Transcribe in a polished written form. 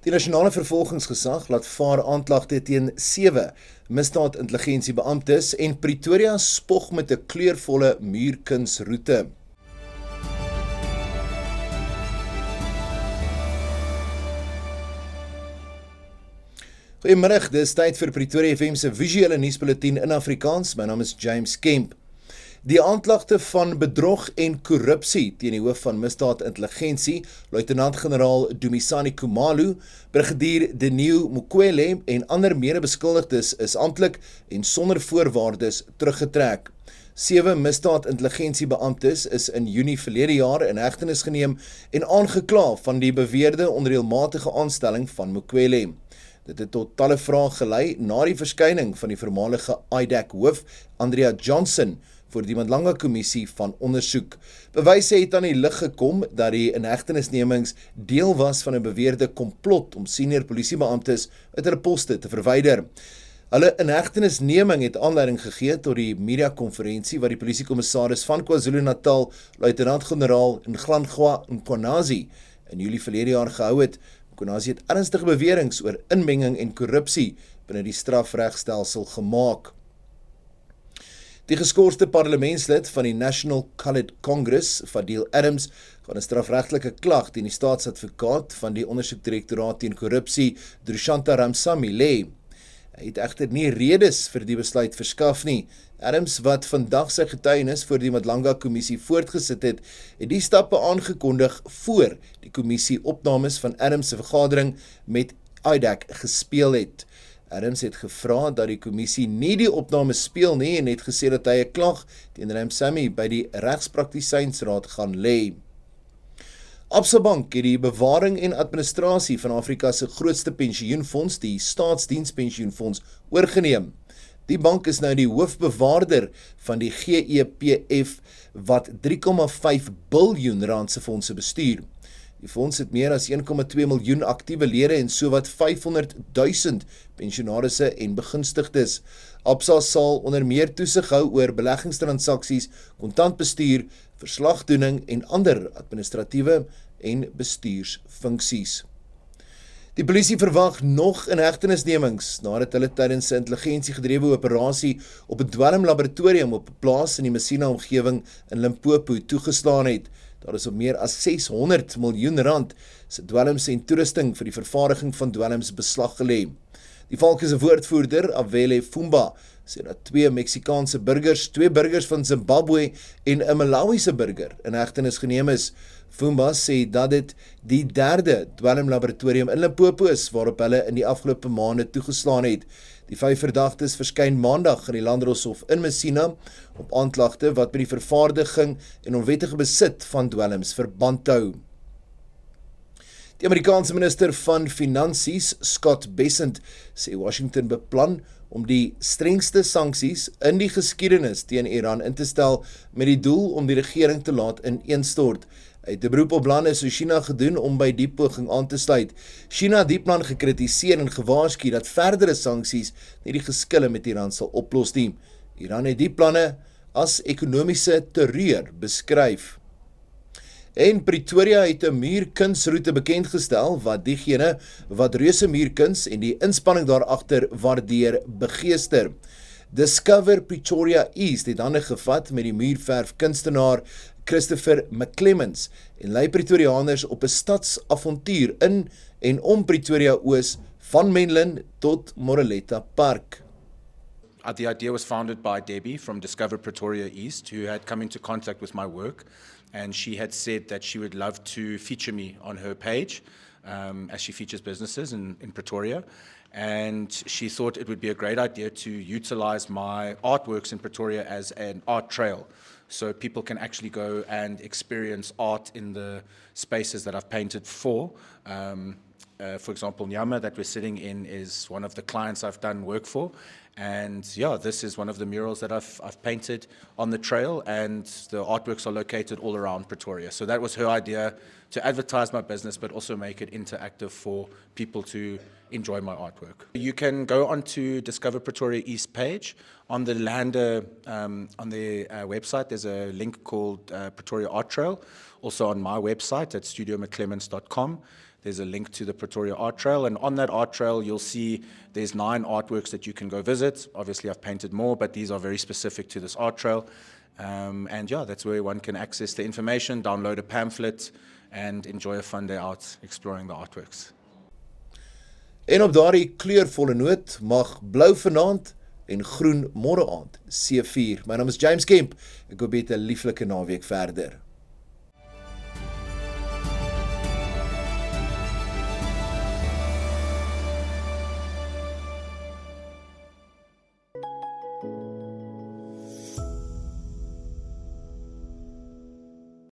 Die nasionale vervolgingsgesag laat vaar aanklagte teen 7 misdaadintelligensiebeamptes en Pretoria spog met 'n kleurvolle muurkunsroete. Goeiemiddag, dis tyd vir Pretoria FM se visuele nuusbulletin in Afrikaans. My naam is James Kemp. Die aanklagte van bedrog en korrupsie teen die hoof van misdaadintelligensie, luitenant-generaal Dumisani Khumalo, brigadier Deneu Mukwele en ander mede-beskuldigdes is amptelik en sonder voorwaardes teruggetrek. 7 misdaadintelligensiebeamptes is in Junie verlede jaar in hegtenis geneem en aangekla van die beweerde onreëlmatige aanstelling van Mukwele. Dit het tot talle vrae gelei na die verskyning van die voormalige IDAC hoof, Andrea Johnson, voor die Mandlanga Kommissie van ondersoek. Bewyse het aan die lig gekom dat die inhegtenisnemings deel was van 'n beweerde komplot om senior polisiebeamptes uit hulle poste te verwyder. Hulle inhegtenisneming het aanleiding gegee tot die media-konferensie wat die polisiekommissaris van KwaZulu-Natal, luitenant-generaal Nhlanhla Mkhwanazi, in Julie verlede jaar gehou het. Mkhwanazi het ernstige beweringe oor inmenging en korrupsie binne die strafregstelsel gemaak. Die geskorste parlementslid van die National Coloured Congress, Fadil Adams, gaan 'n strafregtelike klag teen die staatsadvokaat van die ondersoekdirektoraat teen korrupsie, Drushanta Ramsamy, lê. Hy het egter nie redes vir die besluit verskaf nie. Adams, wat vandag sy getuienis voor die Mandlanga Kommissie voortgesit het die stappe aangekondig voor die kommissie opnames van Adams se vergadering met IDAC gespeel het. Adams het gevra dat die kommissie nie die opnames speel nie en het gesê dat hy 'n klag teen Ramsamy by die Regspraktisynsraad gaan lê. Absa Bank het die bewaring en administrasie van Afrika se grootste pensioenfonds, die Staatsdienspensioenfonds, oorgeneem. Die bank is nou die hoofbewaarder van die GEPF wat 3,5 biljoen rand se fondse bestuur. Die fonds het meer as 1,2 miljoen aktiewe lede en sowat 500 000 pensionarisse en begunstigdes. Absa sal onder meer toesig hou oor beleggingstransaksies, kontantbestuur, verslagdoening en ander administratiewe en bestuursfunksies. Die polisie verwag nog inhegtenisnemings nadat hulle tydens 'n intelligensiegedrewe operasie op 'n dwelmlaboratorium op 'n plaas in die Messina-omgewing in Limpopo toegeslaan het. Daar is op meer as 600 miljoen rand se dwelms en toerusting vir die vervaardiging van dwelms beslag gelê. Die Valke se woordvoerder, Awele Fumba, sê dat 2 Meksikaanse burgers, 2 burgers van Zimbabwe en 'n Malawiese burger in hegtenis geneem is. Fumba sê dat dit die 3de dwelmlaboratorium in Limpopo is waarop hulle in die afgelope maande toegeslaan het. Die 5 verdagtes verskyn maandag in die Landdroshof in Messina op aanklagte wat met die vervaardiging en onwettige besit van dwelms verband hou. Die Amerikaanse minister van Finansies, Scott Bessent, sê Washington beplan om die strengste sanksies in die geskiedenis teen Iran in te stel met die doel om die regering te laat ineenstort. Hy het 'n beroep op lande soos China gedoen om by die poging aan te sluit. China het die plan gekritiseer en gewaarsku dat verdere sanksies nie die geskille met Iran sal oplos nie. Iran het die planne as ekonomiese terreur beskryf. En Pretoria het 'n muurkunsroete bekendgestel wat diegene wat reuse muurkuns en die inspanning daaraagter waardeer begeester. Discover Pretoria East het hande gevat met die muurverf kunstenaar Christopher McClemens en lei Pretoriaaners op 'n stadsavontuur in en om Pretoria Oos van Menlyn tot Moreletta Park. The idea was founded by Debbie from Discover Pretoria East, who had come into contact with my work, and she had said that she would love to feature me on her page, as she features businesses in Pretoria. And she thought it would be a great idea to utilize my artworks in Pretoria as an art trail. So people can actually go and experience art in the spaces that I've painted for. For example, Nyama that we're sitting in is one of the clients I've done work for. And yeah, this is one of the murals that I've painted on the trail, and the artworks are located all around Pretoria. So that was her idea, to advertise my business, but also make it interactive for people to enjoy my artwork. You can go onto Discover Pretoria East page. On the Lander, on the website, there's a link called Pretoria Art Trail. Also on my website at studiomcclemens.com. there's a link to the Pretoria Art Trail. And on that art trail, you'll see there's 9 artworks that you can go visit. Obviously, I've painted more, but these are very specific to this art trail. And yeah, that's where one can access the information, download a pamphlet, and enjoy a fun day out exploring the artworks. En op daardie kleurvolle noot mag blou vanaand en groen môre aand C4. My naam is James Kemp. Ek hoop jy het 'n lieflike naweek verder.